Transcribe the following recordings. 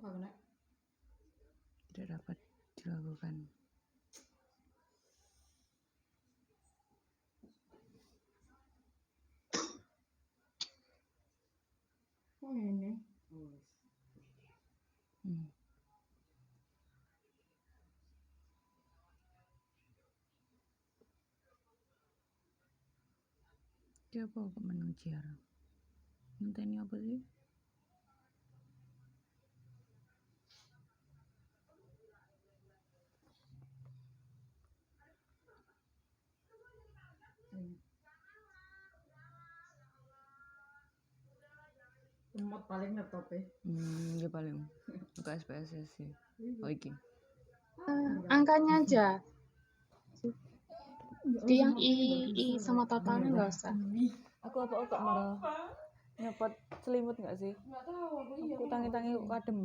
Tidak dapat dilakukan. Oh ini. Siapa kok menang ciara? Ngenteni apa sih? Emot paling laptop Ya paling buka SPSS sih. Oh iki. Angkanya aja. Jadi yang I sama totalnya nggak usah. Aku apa kok marah nyopot selimut nggak sih? Nggak tahu aku iya. Aku tangi-tangi kok kadem.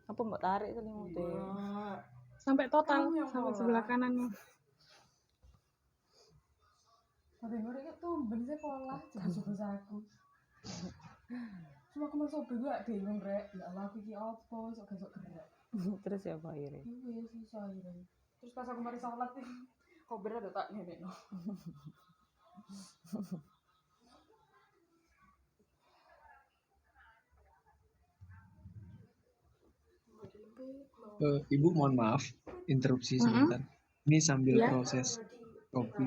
Apa mbak tarik selimutnya? Sampai total, sampai sebelah kanannya. Tapi mereka tuh bener pola juga aku. Cuma aku masuk juga bingung rek. Ya Allah aku iki opo sok gerak. Terus siapa akhirnya? Iya susah akhirnya. Terus pas aku mari sholat nih, kok berat ada tak nenek no. Ibu mohon maaf interupsi sebentar. Ini sambil Ya. proses kopi.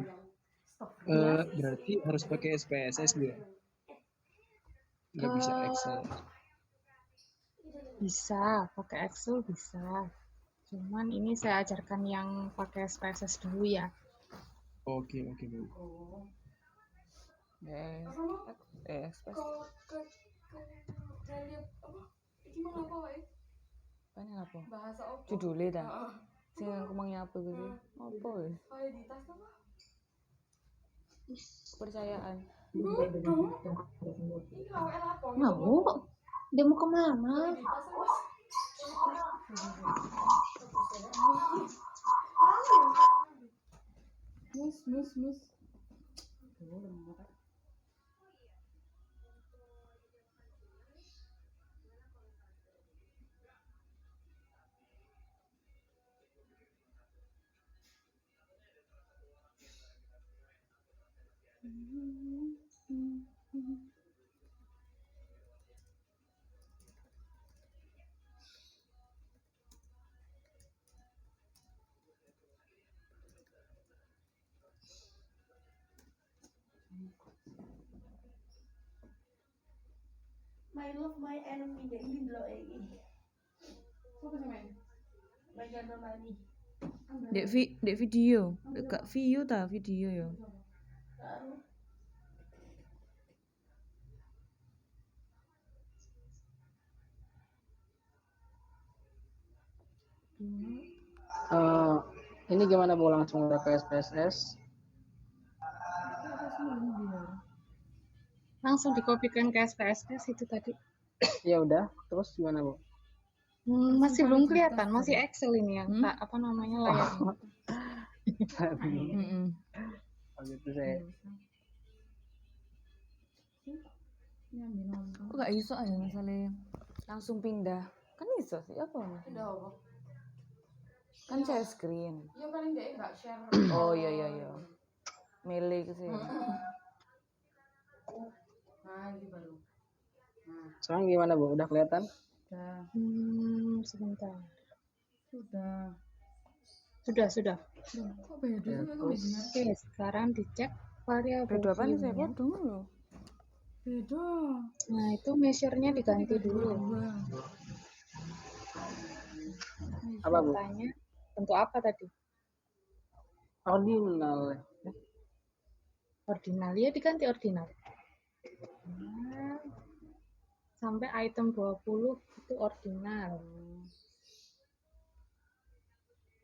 Berarti harus pakai SPSS dia. Nggak bisa Excel. Bisa, pakai Excel bisa. Cuman ini saya ajarkan yang pakai SPSS dulu ya. Oke Bu. Ekspres. Gimana apa wae? Banyak apa? Bahasa apa? Judulnya dah. Sing aku mau nyapa gitu. Apa wis? Kayak di tas apa? Kepercayaan. Mau? Dia mau kemana? Di tas apa? Mus. My love, my enemy, the Indlo ini. Apa sih main? Bagian Romani. Dek video. Dekat view ta video ya. Ini gimana Bu, langsung udah ke SPSS? Langsung dikopikan ke SPSS itu tadi. Ya udah, terus gimana Bu? Masih belum kelihatan, masih Excel ini yang tak apa namanya layarnya. Oh gitu saya. Kok gak iso aja misalnya langsung pindah. Kan iso sih apa? Pindah apa? Kan share screen. Ya paling dia enggak share. Oh iya. Milih ke sih. Nah, ini baru. Nah, Sekarang gimana Bu? Udah kelihatan? udah. Sebentar. Sudah. Kok beda sih aku benar? Oke, sekarang dicek variabel. Beda apa nih saya view-nya. potong loh. Beda. Nah, itu measure-nya diganti dulu. Apa Bu? Tanya bentuk apa tadi? Ordinal. Ordinal, ya diganti ordinal. Nah, sampai item 20 itu ordinal.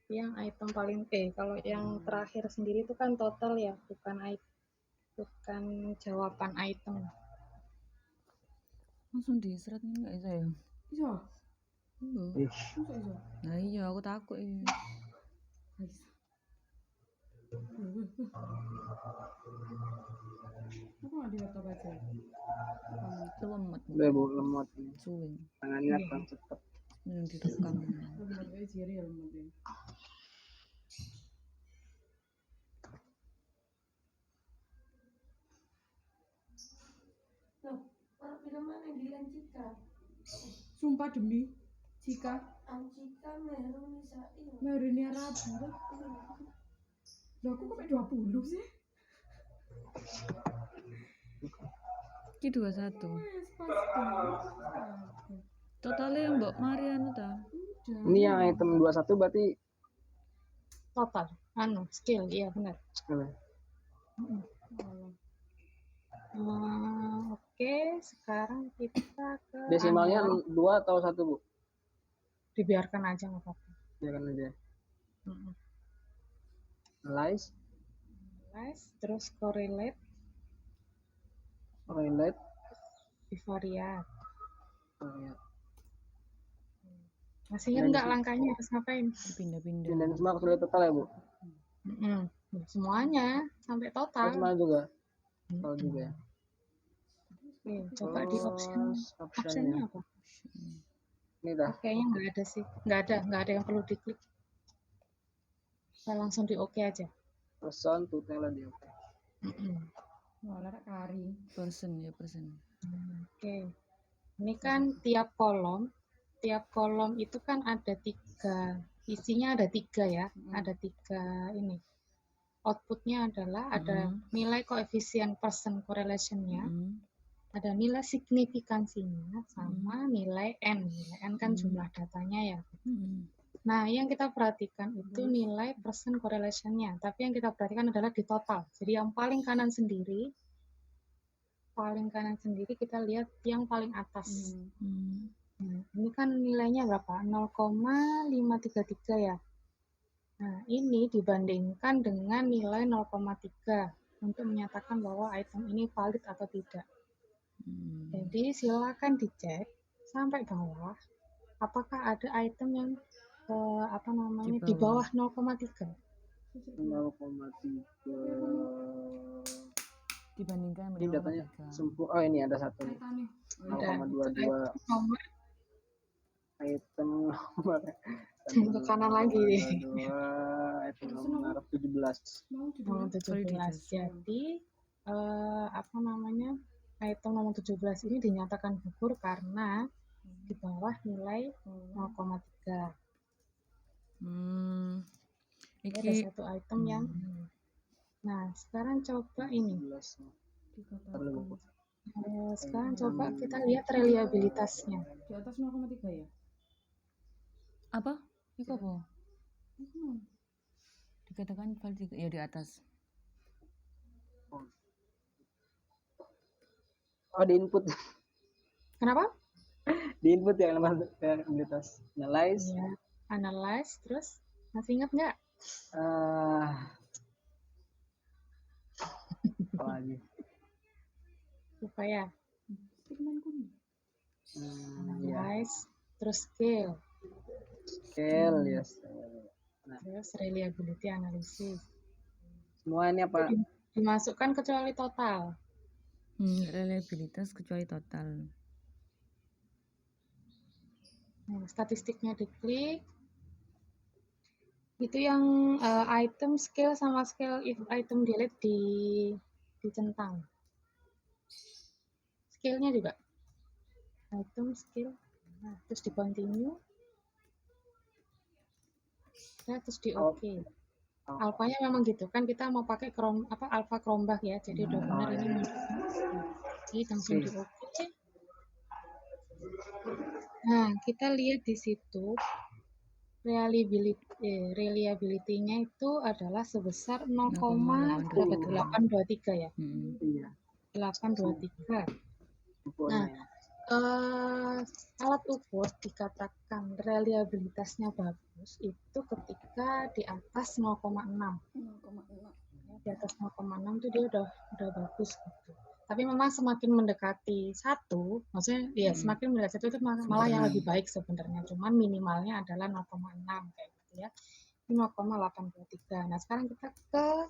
Yang item paling kalau yang terakhir sendiri itu kan total ya, bukan jawaban item. Langsung diserat nih enggak bisa ya? Bisa. Iya. Nah iya aku takut ya. Aku nggak di laptop aja. Lemot. Udah Bu, lemot. Suwing. Tangannya kurang cepet. Yang direkam. Lembaga serial mungkin. Loh, orang film mana yang dilancika? Sumpah demi jika Ancika Meru Nisa'i. Merunia Rabu. Loh, aku kok 20 sih? Ki 21. Wes pas. Totalnya yang Mbak Marian ta. Ini yang item 21 berarti Total. Skill, iya benar. skill. Oke, sekarang kita ke Desimalnya analog. 2 atau 1, Bu? Dibiarkan aja nggak apa-apa. Ya kan aja. Mm-mm. Analyze, Analyze, terus correlate, relate, bivariate. ya. Masih ingat nggak langkahnya harus ngapain? Pindah-pindah. Dan semua kesulitan total ya, Bu? Semuanya sampai Oh, total. semua juga. Total juga ya. Oke, coba di option. Terus Optionnya optionnya. apa? Ini dah. Kayaknya nggak ada sih. Nggak ada yang perlu diklik. Kita langsung di OK aja. Person to tell dia. Malah kari. Person ya person. Oke. Ini kan tiap kolom itu kan ada 3, isinya ada 3 ya. Ada 3 ini. Outputnya adalah ada nilai koefisien person correlation-nya, ada nilai signifikansinya, sama nilai N. Nilai N kan jumlah datanya ya. Nah, yang kita perhatikan itu nilai person correlation-nya. Tapi yang kita perhatikan adalah di total. Jadi yang paling kanan sendiri kita lihat yang paling atas. Nah, ini kan nilainya berapa? 0,533 ya. Nah, ini dibandingkan dengan nilai 0,3 untuk menyatakan bahwa item ini valid atau tidak. Jadi silakan dicek sampai bawah apakah ada item yang di bawah 0,3. 0,3. Dibandingkan Ini datanya 0,3. sempurna. Oh, ini ada satu nih. Ada 0,22 nomor item nomor ke kanan lagi. 2 item nomor 17. Nomor 17. Jadi item nomor 17 ini dinyatakan gugur karena di bawah nilai 0,3. Ini ada Iki satu item yang nah sekarang coba ini. Sekarang coba kita lihat reliabilitasnya. Di atas 0,3 ya? apa? Iku apa? Dikatakan valid ya di atas. Oh, di input. Kenapa? Di input yang nomor reliabilitas. Analyze. Ya, analyze terus masih ingat nggak? Apa lagi? Supaya Ya. analyze terus scale. Scale, yes. Terus reliability analysis. Semua ini apa? Dimasukkan kecuali total. Reliabilitas kecuali total. Nah, statistiknya diklik. Itu yang item scale sama scale if item delete dicentang. Scale-nya juga. Item scale. Nah, terus di continue. Nah, terus di OK. Alfanya memang gitu kan kita mau pakai alpha Chromebach ya. Jadi udah benar ini. Jadi langsung di OK. Nah, kita lihat di situ reliability-nya itu adalah sebesar 0,823 ya. Iya. 823. Nah, alat ukur dikatakan reliabilitasnya bagus itu ketika di atas 0,6. Ya, di atas 0,6 itu dia udah bagus gitu. Tapi memang semakin mendekati 1, maksudnya ya semakin mendekati 1 itu malah yang lebih baik sebenarnya. Cuman minimalnya adalah 0,6 kayak gitu ya. Ini 0,823. Nah, sekarang kita ke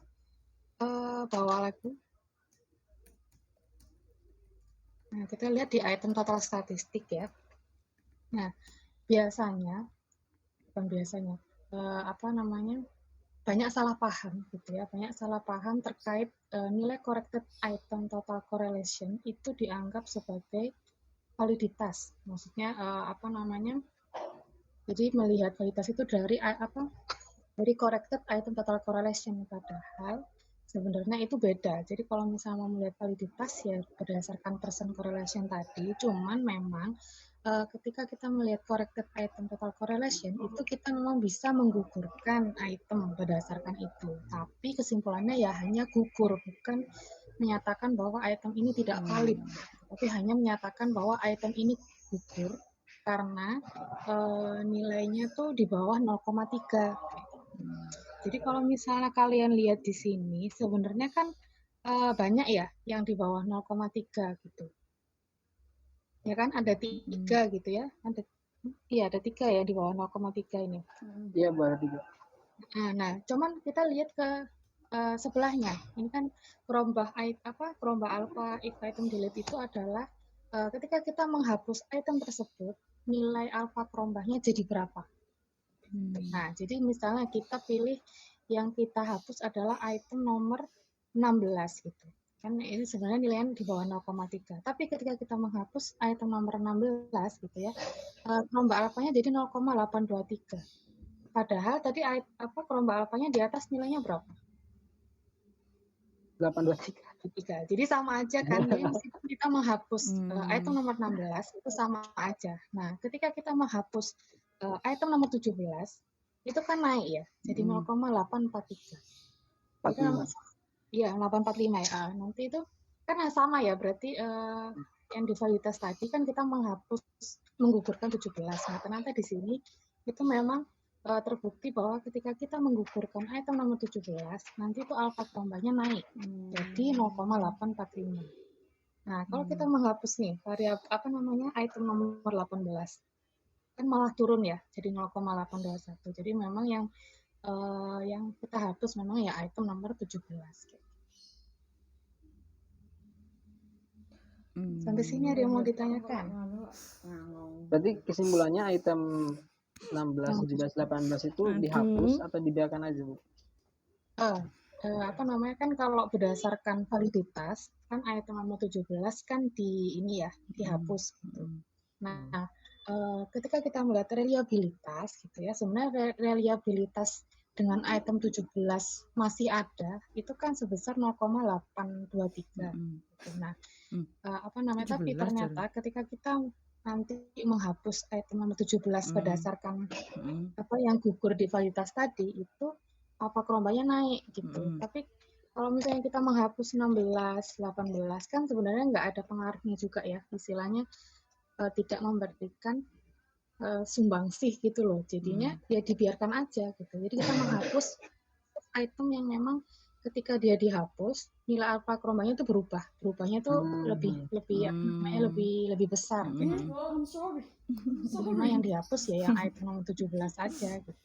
bawah lagi. Nah, kita lihat di item total statistik ya. Nah, biasanya, bukan biasanya, apa namanya, banyak salah paham gitu ya, banyak salah paham terkait nilai corrected item total correlation itu dianggap sebagai validitas. Maksudnya apa namanya? Jadi melihat validitas itu dari corrected item total correlation, padahal sebenarnya itu beda. Jadi kalau misalnya mau melihat validitas ya berdasarkan percent correlation tadi, cuman memang ketika kita melihat corrected item total correlation itu kita memang bisa menggugurkan item berdasarkan itu. Tapi kesimpulannya ya hanya gugur, bukan menyatakan bahwa item ini tidak valid, tapi hanya menyatakan bahwa item ini gugur karena nilainya tuh di bawah 0,3. Jadi kalau misalnya kalian lihat di sini, sebenarnya kan banyak ya yang di bawah 0,3 gitu. Ya kan ada 3 gitu ya. Ada 3 ya di bawah 0,3 ini. Iya, baru 3. Nah, cuman kita lihat ke sebelahnya. Ini kan perombah alpha if item delete itu adalah ketika kita menghapus item tersebut, nilai alpha perombahnya jadi berapa. Nah, jadi misalnya kita pilih yang kita hapus adalah item nomor 16 gitu. Kan ini sebenarnya nilainya di bawah 0,3. Tapi ketika kita menghapus item nomor 16 gitu ya, perombah alfanya jadi 0,823. Padahal tadi perombah alfanya di atas nilainya berapa? 823. Jadi sama aja kan. Jadi meskipun kita menghapus item nomor 16 itu sama aja. Nah, ketika kita menghapus item nomor 17 itu kan naik ya. Jadi 0,843. Iya, 845 ya. Nanti itu kan sama ya, berarti yang di validitas tadi kan kita menggugurkan 17. Nah, ternyata di sini itu memang terbukti bahwa ketika kita menggugurkan item nomor 17, nanti itu alfa perombahnya naik. Jadi 0,845. Nah, kalau kita menghapus nih item nomor 18, kan malah turun ya, jadi 0,821. Jadi memang yang kita hapus memang ya item nomor 17. Sampai sini ada yang mau ditanyakan? Berarti kesimpulannya item 16, 17, 18 itu dihapus atau dibiarkan aja, Bu? Kan kalau berdasarkan validitas kan item nomor 17 kan dihapus gitu. Nah, ketika kita melihat reliabilitas gitu ya, sebenarnya reliabilitas dengan item 17 masih ada itu kan sebesar 0,823 gitu. Nah, tapi ternyata ketika kita nanti menghapus item nomor 17 berdasarkan yang gugur di validitas tadi itu perombahnya naik gitu. Tapi kalau misalnya kita menghapus 16, 18 kan sebenarnya nggak ada pengaruhnya juga ya, istilahnya tidak memberikan sumbangsih gitu loh. Jadinya ya dibiarkan aja gitu. Jadi kita menghapus item yang memang ketika dia dihapus nilai alfa perombahnya itu berubahnya tuh lebih besar gitu. Cuma yang dihapus ya yang item nomor 17 aja gitu.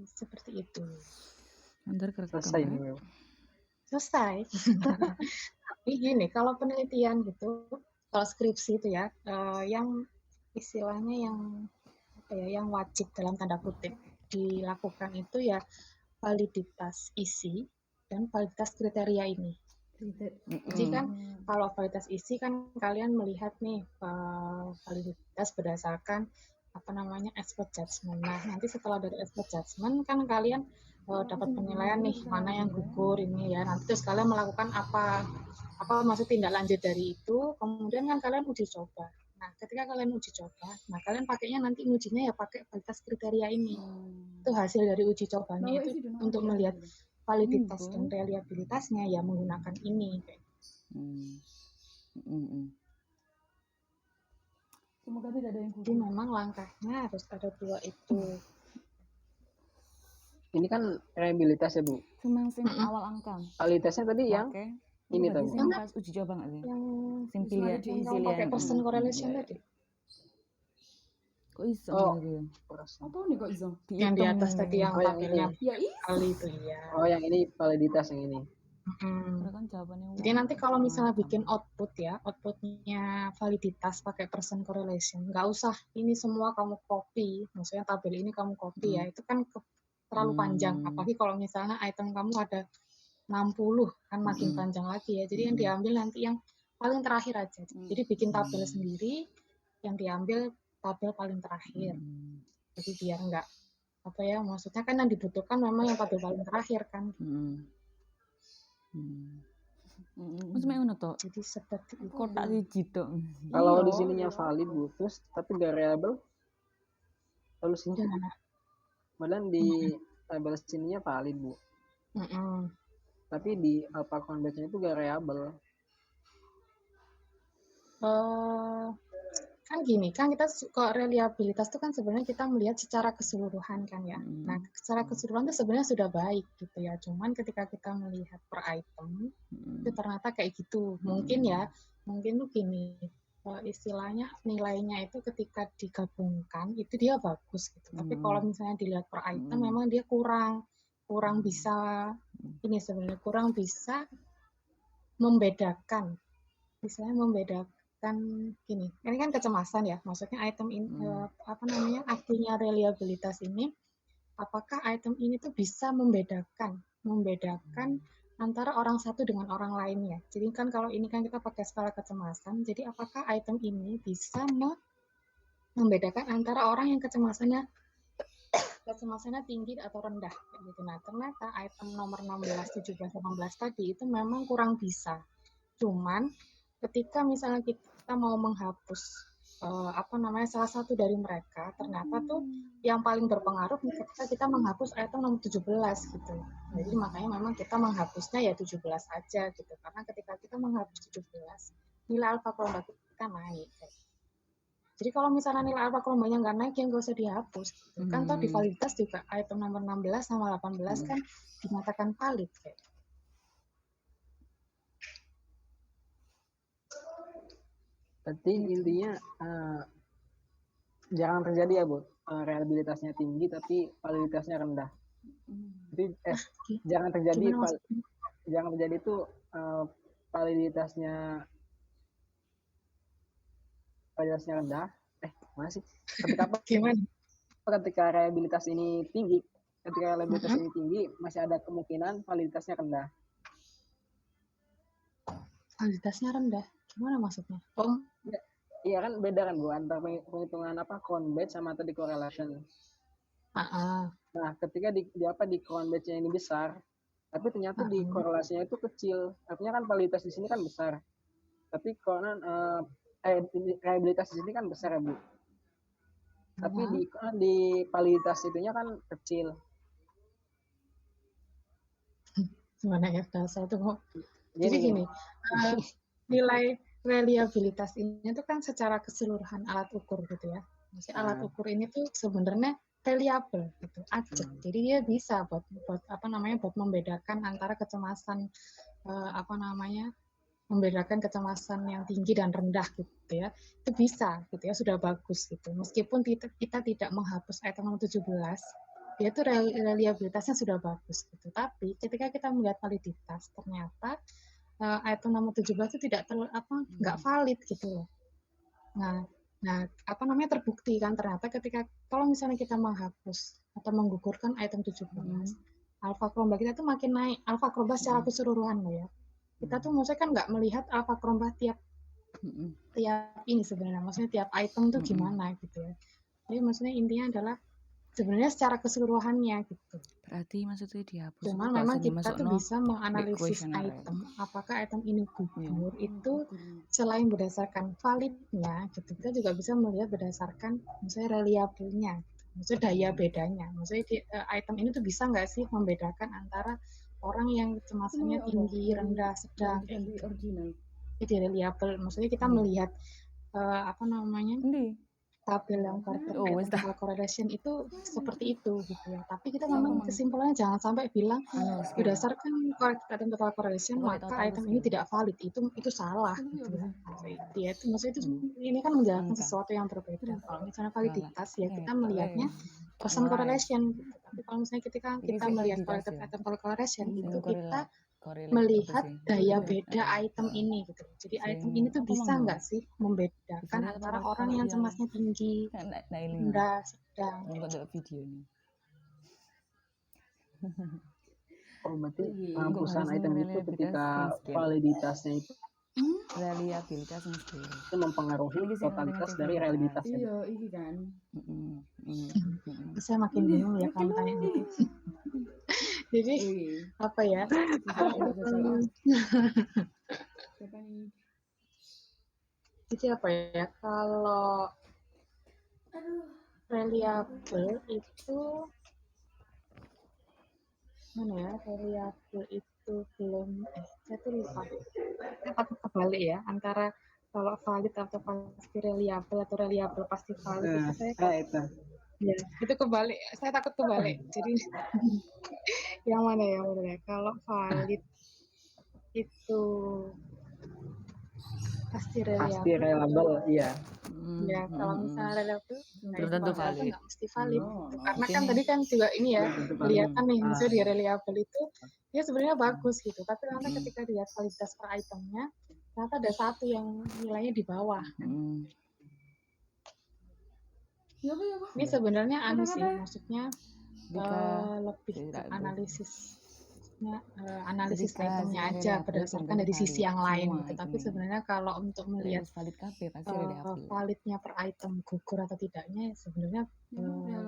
Seperti itu. Selesai. Tapi gini, kalau penelitian gitu, kalau skripsi itu ya, yang istilahnya yang wajib dalam tanda kutip dilakukan itu ya validitas isi dan validitas kriteria ini. Jadi kan kalau validitas isi kan kalian melihat nih validitas berdasarkan expert judgment. Nah, nanti setelah dari expert judgment kan kalian dapat penilaian nih mana yang gugur ini ya. Nanti terus kalian melakukan apa maksud tindak lanjut dari itu. Kemudian kan kalian uji coba. Nah, ketika kalian uji coba, nah kalian pakainya nanti ujinya ya pakai validitas kriteria ini. Itu hasil dari uji cobanya itu untuk melihat validitas dan reliabilitasnya ya menggunakan ini. Semoga tidak ada yang gugur. Jadi memang langkahnya harus ada 2 itu. Ini kan reliabilitas ya, Bu. Cuma awal angka. Validitasnya tadi yang ini tadi. Pas uji coba nggak sih? Yang pilihan pakai percent correlation tadi. Kok iso gitu? Apa nih kok iso? Yang di atas tadi yang tabelnya Ya kali itu ya. Oh, yang ini validitas yang ini. Mm-mm. Karena kan jawabannya Jadi wong nanti kalau misalnya macam-macam. bikin output ya, outputnya validitas pakai percent correlation, nggak usah ini semua kamu copy, maksudnya tabel ini kamu copy ya, itu kan terlalu panjang. Apalagi kalau misalnya item kamu ada 60, kan makin panjang lagi ya. Jadi yang diambil nanti yang paling terakhir aja. Jadi bikin tabel sendiri, yang diambil tabel paling terakhir. Jadi biar nggak apa ya, maksudnya kan yang dibutuhkan memang yang tabel paling terakhir kan. Maksudnya ngono toh. Jadi seperti itu. Kotak siji tok. Kalau Iya. di sininya valid Bu, terus tapi variable solusinya Gimana? padahal di tabel sininya valid Bu. Mm-mm. Tapi di alpha convertnya itu variable. Kan gini, kan kita kok reliabilitas itu kan sebenarnya kita melihat secara keseluruhan kan ya. Nah, secara keseluruhan itu sebenarnya sudah baik gitu ya. Cuman ketika kita melihat per item, itu ternyata kayak gitu. Mungkin ya, mungkin tuh gini, istilahnya nilainya itu ketika digabungkan itu dia bagus gitu. Tapi kalau misalnya dilihat per item memang dia kurang bisa ini sebenarnya kurang bisa membedakan. Misalnya membedakan gini, ini kan kecemasan ya, maksudnya item ini artinya reliabilitas ini, apakah item ini tuh bisa membedakan antara orang satu dengan orang lainnya. Jadi kan kalau ini kan kita pakai skala kecemasan, jadi apakah item ini bisa membedakan antara orang yang kecemasannya tinggi atau rendah gitu. Nah, ternyata item nomor 16, 17, 18 tadi itu memang kurang bisa. Cuman ketika misalnya kita mau menghapus salah satu dari mereka, ternyata tuh yang paling berpengaruh ketika kita menghapus item nomor 17 gitu. Jadi makanya memang kita menghapusnya ya 17 aja gitu. Karena ketika kita menghapus 17, nilai alfa kelompok kita naik. Jadi kalau misalnya nilai alfa kelompoknya nggak naik, ya nggak usah dihapus. Kan toh di validitas juga item nomor 16 sama 18 kan dinyatakan valid kayak. Berarti intinya jangan terjadi ya Bu, reliabilitasnya tinggi tapi validitasnya rendah. Jadi jangan terjadi itu validitasnya rendah. Masih ketika reliabilitas ini tinggi, masih ada kemungkinan validitasnya rendah. Validitasnya rendah. Gimana maksudnya? Iya kan beda kan Bu antara penghitungan count batch sama tadi correlation. Nah, ketika di count batch-nya ini besar, tapi ternyata di korelasinya itu kecil. Artinya kan validitas di sini kan besar. Tapi reliabilitas di sini kan besar ya Bu. Tapi di validitas itunya kan kecil. Gimana ya bahasa itu kok? Jadi gini, nilai reliabilitas ini tuh kan secara keseluruhan alat ukur gitu ya. Maksudnya alat ukur ini tuh sebenarnya reliable gitu, acak. Jadi dia bisa buat membedakan antara kecemasan membedakan kecemasan yang tinggi dan rendah gitu ya. Itu bisa gitu ya, sudah bagus gitu. Meskipun kita tidak menghapus item nomor 17, dia itu reliabilitasnya sudah bagus gitu. Tapi ketika kita melihat validitas, ternyata item nomor 17 itu nggak valid gitu loh. Nah, terbukti kan ternyata ketika kalau misalnya kita menghapus atau menggugurkan item 17, alfa kromba kita tuh makin naik, alfa kromba secara keseluruhan loh ya. Kita tuh maksudnya kan nggak melihat alfa kromba tiap ini sebenarnya, maksudnya tiap item tuh gimana gitu ya. Jadi maksudnya intinya adalah sebenarnya secara keseluruhannya gitu. Berarti maksudnya dihapus. Cuma memang kita tuh bisa menganalisis item, apakah item ini gugur itu selain berdasarkan validnya, gitu, kita juga bisa melihat berdasarkan misalnya reliable-nya, maksudnya daya bedanya. Maksudnya item ini tuh bisa nggak sih membedakan antara orang yang kecemasannya tinggi, rendah, sedang, gitu. Jadi reliable, maksudnya kita melihat tabel yang vertical correlation itu seperti itu gitu ya. Tapi kita memang kesimpulannya jangan sampai bilang berdasarkan vertical correlation maka item ini tidak valid, itu salah gitu ya. Dia itu maksudnya itu ini kan menjelaskan sesuatu yang berbeda. Kalau misalnya validitas ya kita melihatnya percent correlation gitu. Tapi kalau misalnya ketika kita melihat vertical correlation itu kita Korelate apa melihat sih? daya Iya. beda item ini gitu. Jadi item ini tuh Apa bisa mang nggak sih membedakan videonya antara apa orang yang iya cemasnya tinggi, nek ini rendah, sedang. nggak ada videonya. Oh, berarti Iya. penghapusan harus item itu reliabilitas ketika skill. validitasnya itu Reliabilitas yang skill. mempengaruhi Ini sih totalitas namanya dari realitasnya. Iya, ini kan. Saya makin bingung ya kalau tanya gitu. Jadi Wih, apa ya? susah. Siapa nih? Jadi apa ya? Kalau reliable itu mana ya? Reliable itu belum. Saya tuh lupa. Saya takut kebalik ya antara kalau valid atau pasti reliable atau reliable pasti valid itu saya Itu. ya itu kebalik. Saya takut kebalik. Jadi yang mana ya menurut? Kalau valid itu pasti Pasti reliable. reliable, iya. Ya kalau misalnya reliable, nah Belum itu tentu ternyata valid. nggak mesti valid. Oh, Karena Oke kan nih. tadi kan juga ini ya Tentu valid. kelihatan nih misalnya di reliable itu dia sebenarnya bagus gitu, tapi ternyata Mm. ketika dilihat validitas per itemnya ternyata ada satu yang nilainya di bawah. Iya, iya, Pak. Ini sebenarnya anu sih, Kadang-kadang. maksudnya Jika lebih ke tidak analisis Ketika itemnya hasilnya aja reliable, berdasarkan dari sebenarnya sisi valid yang lain semua gitu. Tapi itemnya. sebenarnya kalau untuk Nek melihat wis valid kabeh pasti reliable. validnya per item gugur atau tidaknya ya sebenarnya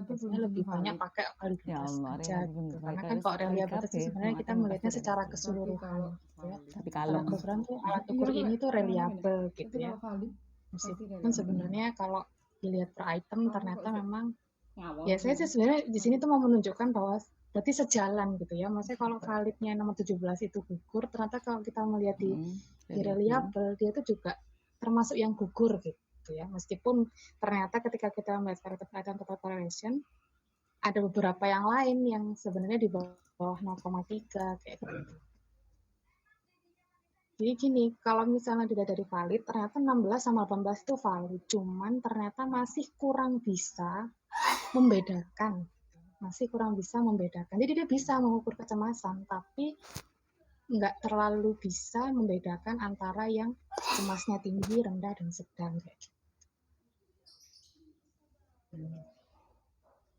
biasanya lebih banyak pakai Ya validitas Allah, aja reliable gitu. belum Karena valid. kan kalau Valid reliabilitas itu kabeh, sebenarnya semua kita item melihatnya pasti secara reliable. keseluruhan gitu ya. Tapi Kalau kalau kebetulan tuh alat Iya, ukur Pak. ini tuh Namanya reliable Tapi gitu ya. kalau valid, pasti Meskipun reliable. sebenarnya kalau dilihat per item Kamu ternyata kok memang ngawal ya saya gitu. sih sebenarnya di sini tuh mau menunjukkan bahwa berarti sejalan gitu ya. Maksudnya kalau validnya nomor 17 itu gugur, ternyata kalau kita melihat di reliable dia itu juga termasuk yang gugur gitu ya. Meskipun ternyata ketika kita melihat relative item total correlation ada beberapa yang lain yang sebenarnya di bawah 0,3 kayak gitu. Jadi gini, kalau misalnya dilihat dari valid, ternyata 16 sama 18 itu valid, cuman ternyata masih kurang bisa membedakan. Jadi dia bisa mengukur kecemasan, tapi nggak terlalu bisa membedakan antara yang cemasnya tinggi, rendah, dan sedang kayak gitu.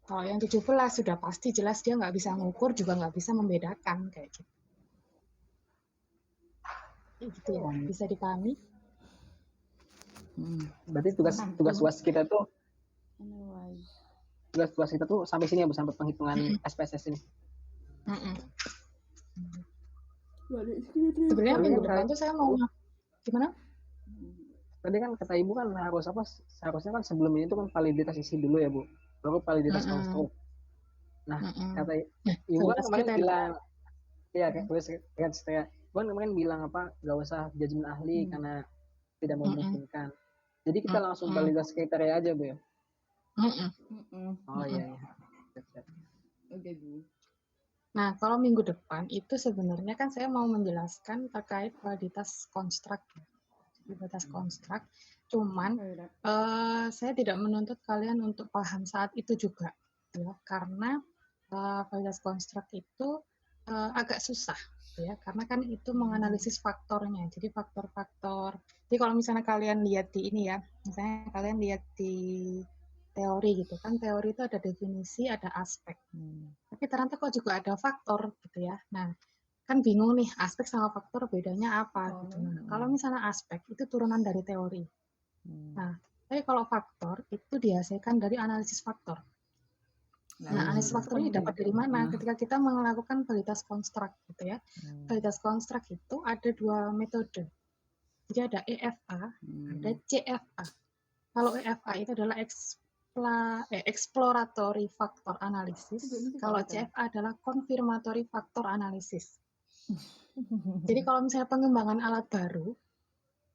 Kalau yang 17 sudah pasti jelas dia nggak bisa mengukur, juga nggak bisa membedakan kayak gitu. Gitu ya, bisa dipahami? Berarti tugas kita tuh sampai sini ya Bu, sampai penghitungan SPSS ini. Sebenarnya minggu depan tuh saya mau gimana? Tadi kan kata Ibu kan seharusnya kan sebelum ini tuh kan validitas isi dulu ya Bu, baru validitas konstruk. Nah, kata Ibu kan kemarin bilang, iya kan, kemarin bilang apa, nggak usah judgement ahli karena tidak memungkinkan. Jadi kita langsung validitas kriteria aja Bu ya. Oh iya. Oke, Bu. Nah, kalau minggu depan itu sebenarnya kan saya mau menjelaskan terkait validitas konstruk. Validitas konstruk, cuman saya tidak menuntut kalian untuk paham saat itu juga, ya, karena validitas konstruk itu agak susah, ya, karena kan itu menganalisis faktornya. Jadi faktor-faktor. Jadi kalau misalnya kalian lihat di ini ya, misalnya kalian lihat di teori gitu kan, teori itu ada definisi, ada aspek. Tapi ternyata kok juga ada faktor gitu ya. Nah, kan bingung nih aspek sama faktor bedanya apa gitu. Nah, kalau misalnya aspek itu turunan dari teori. Nah, tapi kalau faktor itu dihasilkan dari analisis faktor. Nah, analisis faktor ini dapat dari mana? Ketika kita melakukan validitas konstruk gitu ya. Validitas konstruk itu ada dua metode. Jadi ada EFA, ada CFA. Kalau EFA itu adalah exploratory factor analysis. Kalau CFA adalah confirmatory factor analysis. Jadi kalau misalnya pengembangan alat baru,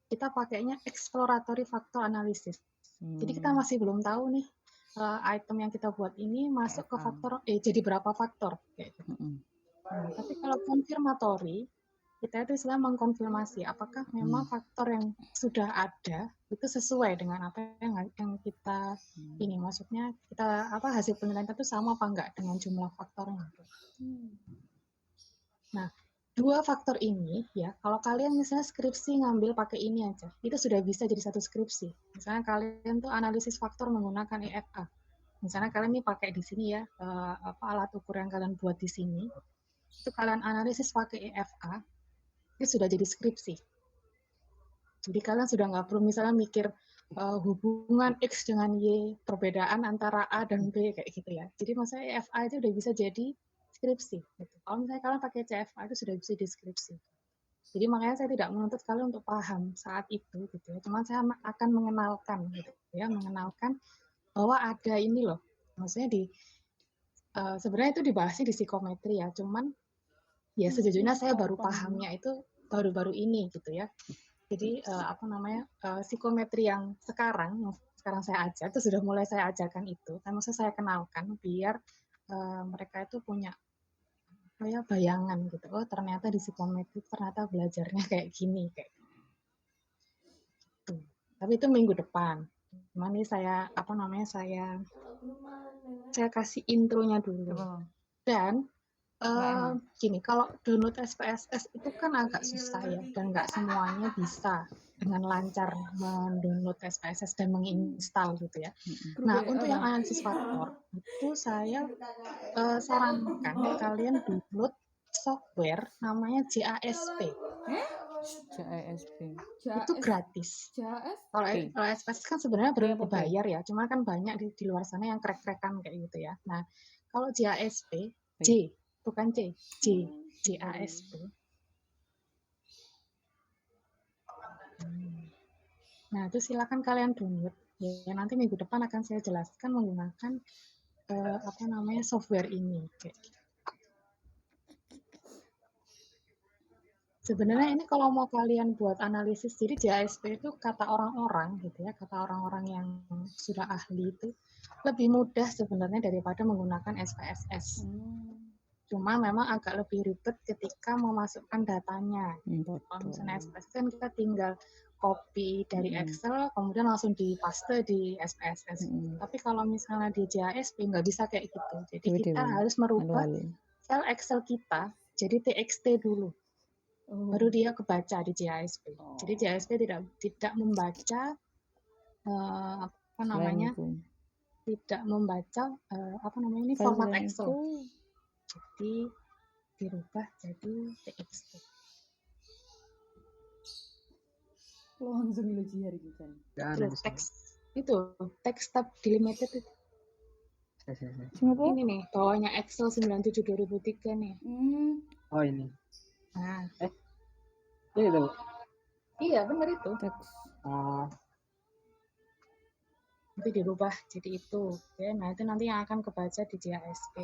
kita pakainya exploratory factor analysis. Jadi kita masih belum tahu nih item yang kita buat ini masuk ke faktor jadi berapa faktor kayak gitu. Nah, tapi kalau confirmatory kita itu istilah mengkonfirmasi apakah memang faktor yang sudah ada itu sesuai dengan apa yang kita ini, maksudnya kita hasil penilaian itu sama apa enggak dengan jumlah faktornya. Nah, dua faktor ini ya, kalau kalian misalnya skripsi ngambil pakai ini aja, itu sudah bisa jadi satu skripsi. Misalnya kalian tuh analisis faktor menggunakan EFA. Misalnya kalian nih pakai di sini ya, alat ukur yang kalian buat di sini, itu kalian analisis pakai EFA, itu sudah jadi skripsi. Jadi kalian sudah nggak perlu misalnya mikir hubungan X dengan Y, perbedaan antara A dan B, kayak gitu ya. Jadi maksudnya EFA itu udah bisa jadi skripsi. Gitu. Kalau misalnya kalian pakai CFA itu sudah bisa deskripsi. Jadi makanya saya tidak menuntut kalian untuk paham saat itu, gitu ya. Cuma saya akan mengenalkan, gitu ya, mengenalkan bahwa ada ini loh. Maksudnya sebenarnya itu dibahasnya di psikometri ya. Cuman ya sejujurnya saya baru pahamnya itu baru-baru ini, gitu ya. Jadi psikometri yang sekarang saya ajar itu sudah mulai saya ajarkan itu. Maksudnya saya kenalkan biar mereka itu punya kayak bayangan gitu. Oh, ternyata di psikometri ternyata belajarnya kayak gini kayak gitu. Tapi itu minggu depan. Cuman ini saya saya kasih intronya dulu. Dan gini, kalau download SPSS itu kan agak susah ya, dan nggak semuanya bisa dengan lancar mendownload SPSS dan menginstal gitu ya. Nah, untuk yang analisis faktor itu saya sarankan kalian download software namanya JASP. JASP. Itu gratis. Kalau SPSS kan sebenarnya berbayar ya, cuma kan banyak di luar sana yang krek-krekan kayak gitu ya. Nah, kalau JASP, bukan JASP. Nah, itu silakan kalian download. Ya, nanti minggu depan akan saya jelaskan menggunakan software ini. Kayak gitu. Sebenarnya ini kalau mau kalian buat analisis, jadi JASP itu kata orang-orang gitu ya, kata orang-orang yang sudah ahli itu lebih mudah sebenarnya daripada menggunakan SPSS. Cuma memang agak lebih ribet ketika memasukkan datanya. Kalau misalnya SPSS kan kita tinggal copy dari Excel, kemudian langsung dipaste di SPSS. Tapi kalau misalnya di JASP nggak bisa kayak gitu. Jadi kita harus merubah file Excel kita jadi TXT dulu. Baru dia kebaca di JASP. Jadi JASP tidak membaca tidak membaca ini format Excel. Jadi dirubah jadi TXT. Langsung ilusi hari kita. Text tab delimited itu. Ini nih, bawahnya Excel 97 2003 nih. Oh ini. Nah, ini itu. Iya, benar itu. Nanti dirubah jadi itu. Ya, nah itu nanti yang akan kebaca di JASP.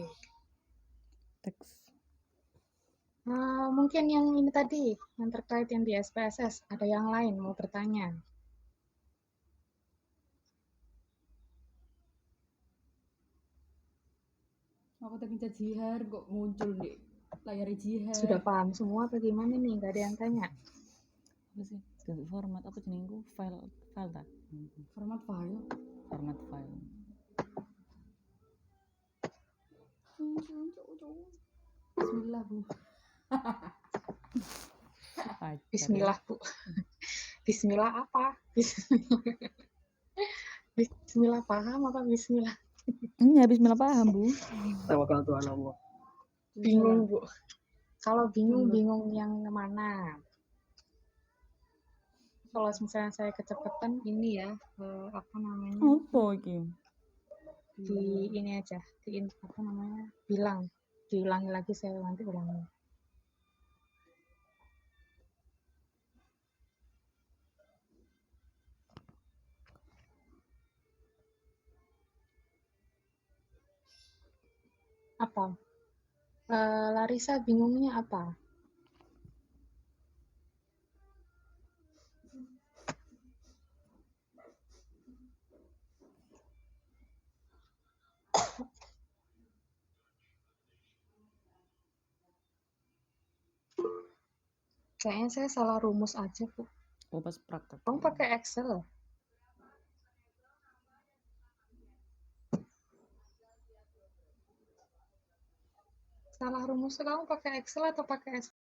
Mungkin yang ini tadi, yang terkait yang di SPSS, ada yang lain mau bertanya? Aku tadi jihar kok muncul di layar jihar. Sudah paham semua apa gimana nih? Nggak ada yang tanya. Apa sih? Format apa jenengku? File tak? Format file. Bismillah, Bu. Bismillah, Bu. Bismillah apa? Bismillah paham apa bismillah? Iya, bismillah paham, Bu. Tawakal Tuhan Allah. Bingung, Bu. Kalau bingung yang mana? Kalau misalnya saya kecepatan ini ya, Apa iki? Di ini aja, diulangi lagi, saya nanti ulangi. Apa? Larissa bingungnya apa? Kayaknya saya salah rumus aja, Bu. Oh, pas praktek. Kamu pakai Excel? Salah rumus kamu pakai Excel atau pakai